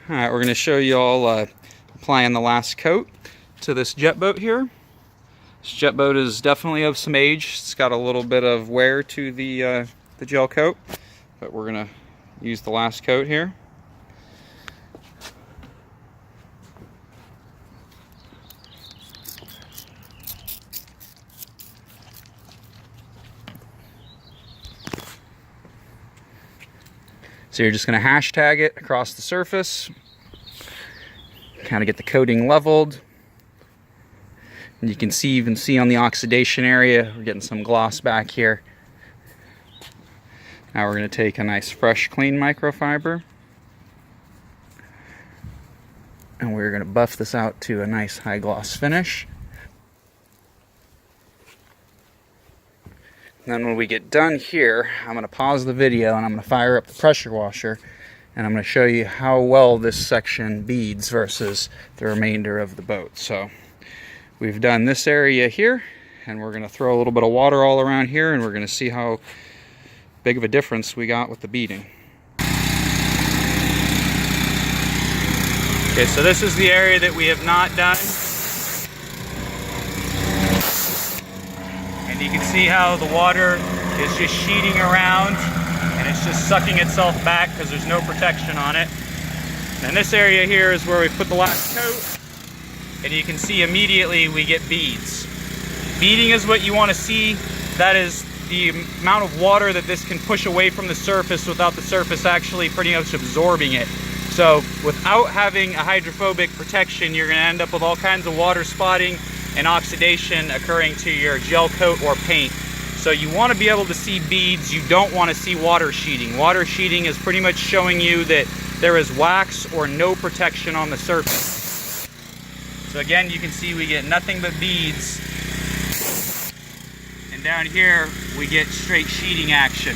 Alright, we're going to show you all applying the last coat to this jet boat here. This jet boat is definitely of some age. It's got a little bit of wear to the gel coat, but we're going to use the last coat here. So you're just going to hashtag it across the surface, kind of get the coating leveled. And you can even see on the oxidation area, we're getting some gloss back here. Now we're going to take a nice fresh clean microfiber and we're going to buff this out to a nice high gloss finish. Then when we get done here, I'm going to pause the video and I'm going to fire up the pressure washer and I'm going to show you how well this section beads versus the remainder of the boat. So we've done this area here and we're going to throw a little bit of water all around here and we're going to see how big of a difference we got with the beading. Okay, so this is the area that we have not done. And you can see how the water is just sheeting around and it's just sucking itself back because there's no protection on it. And this area here is where we put the last coat and you can see immediately we get beads. Beading is what you want to see. That is the amount of water that this can push away from the surface without the surface actually pretty much absorbing it. So without having a hydrophobic protection, you're going to end up with all kinds of water spotting and oxidation occurring to your gel coat or paint. So you want to be able to see beads. You don't want to see water sheeting. Water sheeting is pretty much showing you that there is wax or no protection on the surface. So again, you can see we get nothing but beads. And down here, we get straight sheeting action.